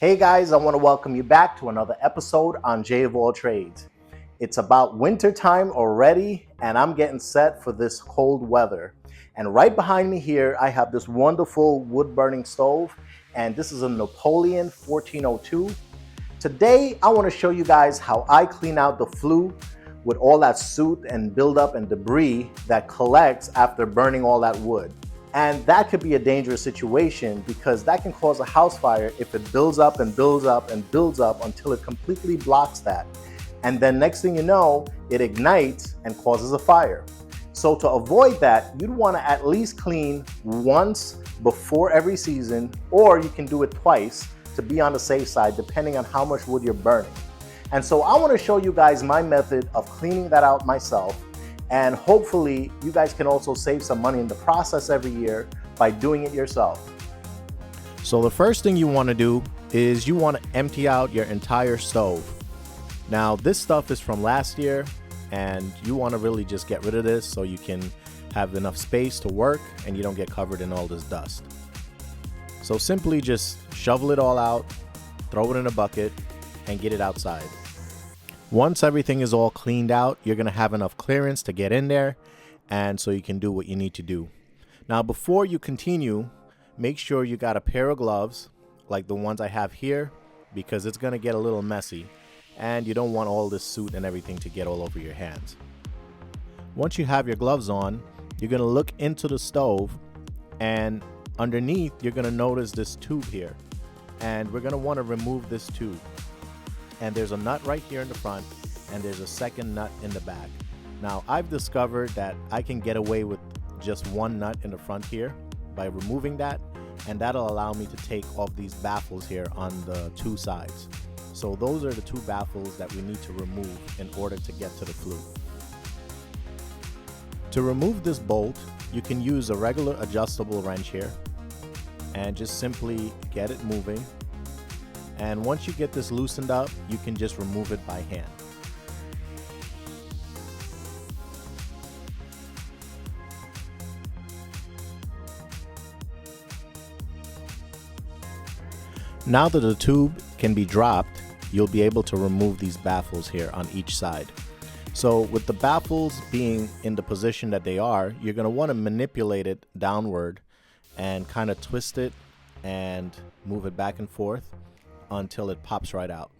Hey guys, I want to welcome you back to another episode on J of All Trades. It's about winter time already, and I'm getting set for this cold weather. And right behind me here, I have this wonderful wood burning stove, and this is a Napoleon 1402. Today, I want to show you guys how I clean out the flue with all that soot and buildup and debris that collects after burning all that wood. And that could be a dangerous situation because that can cause a house fire if it builds up and builds up and builds up until it completely blocks that. And then next thing you know, it ignites and causes a fire. So to avoid that, you'd want to at least clean once before every season, or you can do it twice to be on the safe side depending on how much wood you're burning. And so I want to show you guys my method of cleaning that out myself. And hopefully you guys can also save some money in the process every year by doing it yourself. So the first thing you want to do is you want to empty out your entire stove. Now this stuff is from last year and you want to really just get rid of this so you can have enough space to work and you don't get covered in all this dust. So simply just shovel it all out, throw it in a bucket and get it outside. Once everything is all cleaned out, you're going to have enough clearance to get in there and so you can do what you need to do. Now before you continue, make sure you got a pair of gloves like the ones I have here because it's going to get a little messy and you don't want all this soot and everything to get all over your hands. Once you have your gloves on, you're going to look into the stove and underneath you're going to notice this tube here and we're going to want to remove this tube. And there's a nut right here in the front and there's a second nut in the back. Now I've discovered that I can get away with just one nut in the front here by removing that, and that'll allow me to take off these baffles here on the two sides. So those are the two baffles that we need to remove in order to get to the flue. To remove this bolt, you can use a regular adjustable wrench here and just simply get it moving. And once you get this loosened up, you can just remove it by hand. Now that the tube can be dropped, you'll be able to remove these baffles here on each side. So with the baffles being in the position that they are, you're going to want to manipulate it downward and kind of twist it and move it back and forth until it pops right out.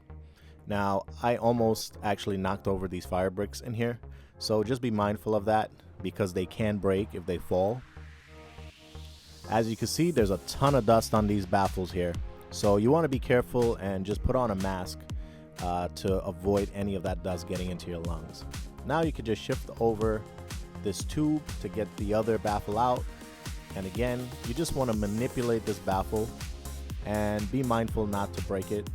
Now I almost actually knocked over these fire bricks in here, so just be mindful of that because they can break if they fall. As you can see, there's a ton of dust on these baffles here, so you want to be careful and just put on a mask to avoid any of that dust getting into your lungs. Now you can just shift over this tube to get the other baffle out, and again you just want to manipulate this baffle and be mindful not to break it.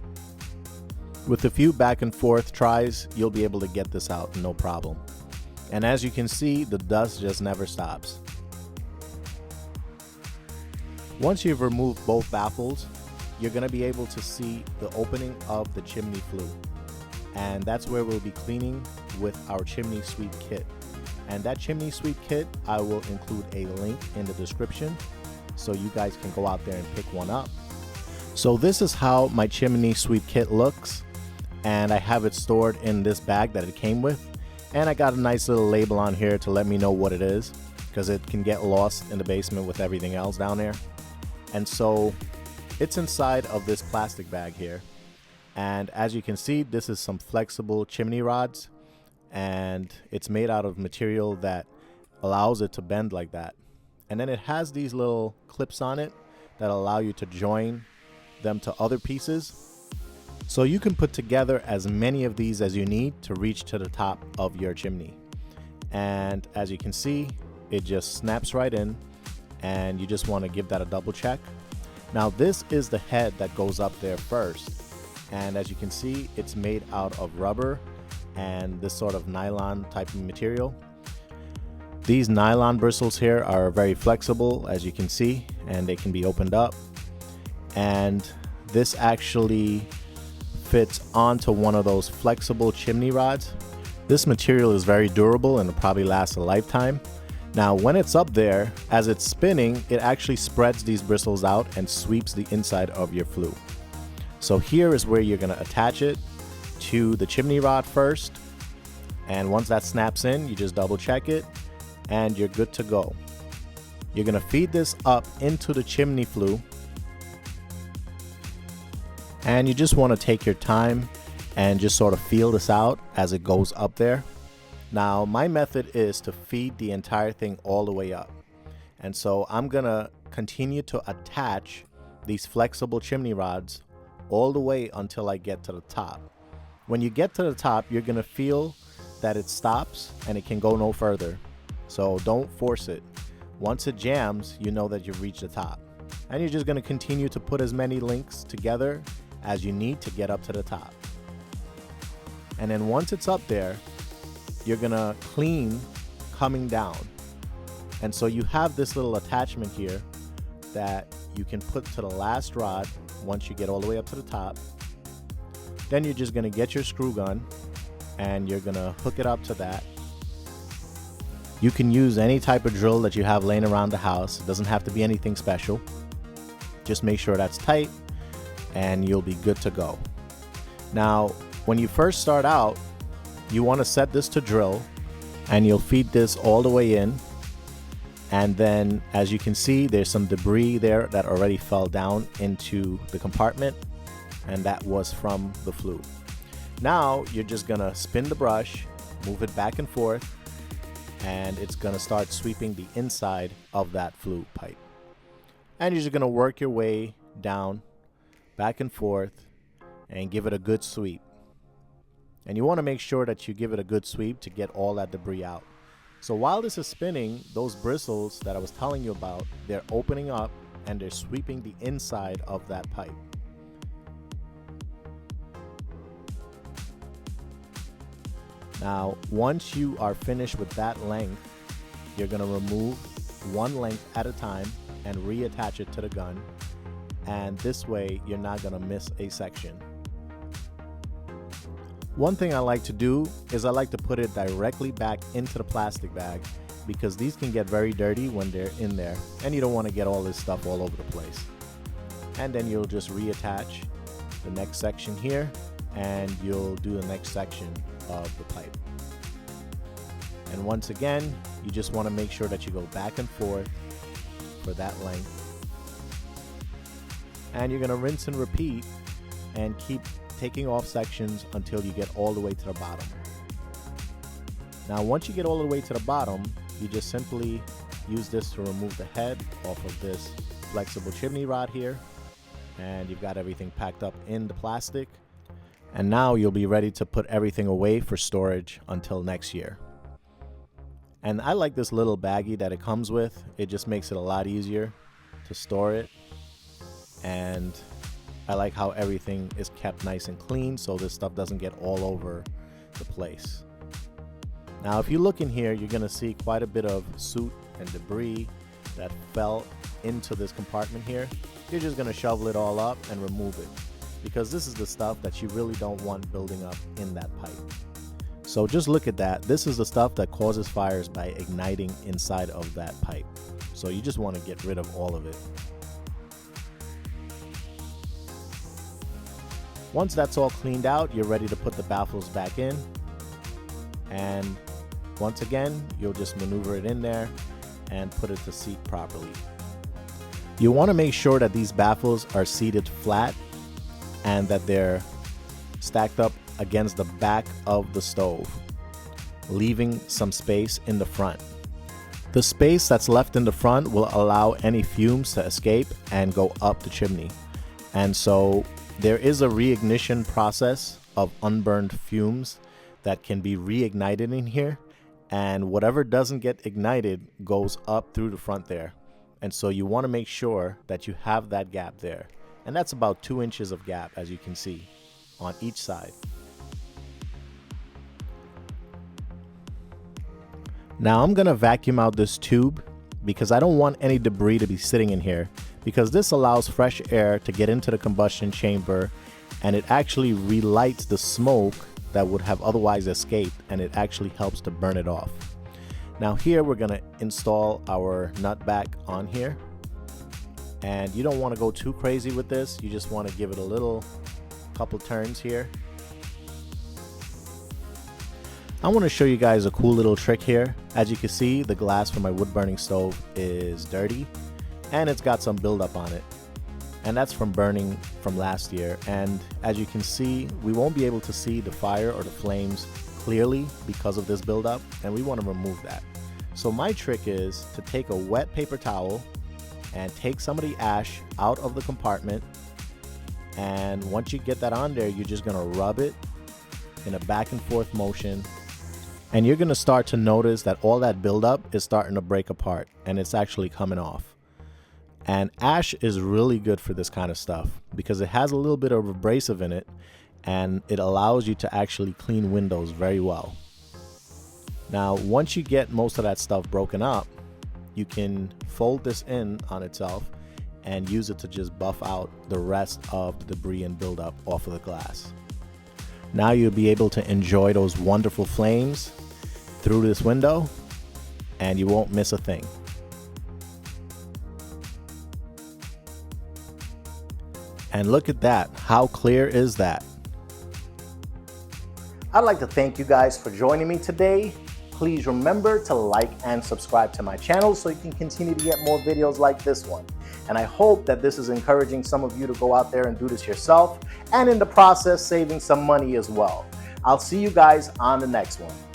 With a few back and forth tries, you'll be able to get this out no problem. And as you can see, the dust just never stops. Once you've removed both baffles, you're going to be able to see the opening of the chimney flue. And that's where we'll be cleaning with our chimney sweep kit. And that chimney sweep kit, I will include a link in the description so you guys can go out there and pick one up. So this is how my chimney sweep kit looks, and I have it stored in this bag that it came with, and I got a nice little label on here to let me know what it is because it can get lost in the basement with everything else down there. And so it's inside of this plastic bag here, and as you can see, this is some flexible chimney rods and it's made out of material that allows it to bend like that. And then it has these little clips on it that allow you to join them to other pieces, so you can put together as many of these as you need to reach to the top of your chimney. And as you can see, it just snaps right in, and you just want to give that a double check. Now this is the head that goes up there first, and as you can see, it's made out of rubber and this sort of nylon type of material. These nylon bristles here are very flexible, as you can see, and they can be opened up. And this actually fits onto one of those flexible chimney rods. This material is very durable and will probably last a lifetime. Now when it's up there, as it's spinning, it actually spreads these bristles out and sweeps the inside of your flue. So here is where you're going to attach it to the chimney rod first. And once that snaps in, you just double check it and you're good to go. You're going to feed this up into the chimney flue. And you just want to take your time and just sort of feel this out as it goes up there. Now, my method is to feed the entire thing all the way up. And so I'm going to continue to attach these flexible chimney rods all the way until I get to the top. When you get to the top, you're going to feel that it stops and it can go no further. So don't force it. Once it jams, you know that you've reached the top. And you're just going to continue to put as many links together as you need to get up to the top. And then once it's up there, you're going to clean coming down. And so you have this little attachment here that you can put to the last rod once you get all the way up to the top. Then you're just going to get your screw gun and you're going to hook it up to that. You can use any type of drill that you have laying around the house. It doesn't have to be anything special. Just make sure that's tight and you'll be good to go. Now, when you first start out, you want to set this to drill and you'll feed this all the way in. And then, as you can see, there's some debris there that already fell down into the compartment, and that was from the flue. Now, you're just gonna spin the brush, move it back and forth, and it's gonna start sweeping the inside of that flue pipe. And you're just gonna work your way down, back and forth, and give it a good sweep. And you wanna make sure that you give it a good sweep to get all that debris out. So while this is spinning, those bristles that I was telling you about, they're opening up and they're sweeping the inside of that pipe. Now, once you are finished with that length, you're going to remove one length at a time and reattach it to the gun. And this way, you're not going to miss a section. One thing I like to do is I like to put it directly back into the plastic bag because these can get very dirty when they're in there and you don't want to get all this stuff all over the place. And then you'll just reattach the next section here and you'll do the next section of the pipe. And once again, you just want to make sure that you go back and forth for that length. And you're going to rinse and repeat and keep taking off sections until you get all the way to the bottom. Now, once you get all the way to the bottom, you just simply use this to remove the head off of this flexible chimney rod here. And you've got everything packed up in the plastic. And now you'll be ready to put everything away for storage until next year. And I like this little baggie that it comes with. It just makes it a lot easier to store it. And I like how everything is kept nice and clean so this stuff doesn't get all over the place. Now, if you look in here, you're going to see quite a bit of soot and debris that fell into this compartment here. You're just going to shovel it all up and remove it because this is the stuff that you really don't want building up in that pipe. So just look at that. This is the stuff that causes fires by igniting inside of that pipe. So you just want to get rid of all of it. Once that's all cleaned out, you're ready to put the baffles back in. And once again, you'll just maneuver it in there and put it to seat properly. You want to make sure that these baffles are seated flat and that they're stacked up against the back of the stove, leaving some space in the front. The space that's left in the front will allow any fumes to escape and go up the chimney. And so there is a reignition process of unburned fumes that can be reignited in here, and whatever doesn't get ignited goes up through the front there. And so you want to make sure that you have that gap there. And that's about 2 inches of gap, as you can see, on each side. Now I'm going to vacuum out this tube because I don't want any debris to be sitting in here, because this allows fresh air to get into the combustion chamber and it actually relights the smoke that would have otherwise escaped, and it actually helps to burn it off. Now here we're going to install our nut back on here, and you don't want to go too crazy with this. You just want to give it a little couple turns here. I want to show you guys a cool little trick here. As you can see, the glass from my wood burning stove is dirty and it's got some buildup on it. And that's from burning from last year. And as you can see, we won't be able to see the fire or the flames clearly because of this buildup, and we want to remove that. So my trick is to take a wet paper towel and take some of the ash out of the compartment. And once you get that on there, you're just gonna rub it in a back and forth motion. And you're gonna start to notice that all that buildup is starting to break apart and it's actually coming off. And ash is really good for this kind of stuff because it has a little bit of abrasive in it and it allows you to actually clean windows very well. Now, once you get most of that stuff broken up, you can fold this in on itself and use it to just buff out the rest of the debris and buildup off of the glass. Now you'll be able to enjoy those wonderful flames through this window and you won't miss a thing. And look at that, how clear is that? I'd like to thank you guys for joining me today. Please remember to like and subscribe to my channel so you can continue to get more videos like this one. And I hope that this is encouraging some of you to go out there and do this yourself, and in the process saving some money as well. I'll see you guys on the next one.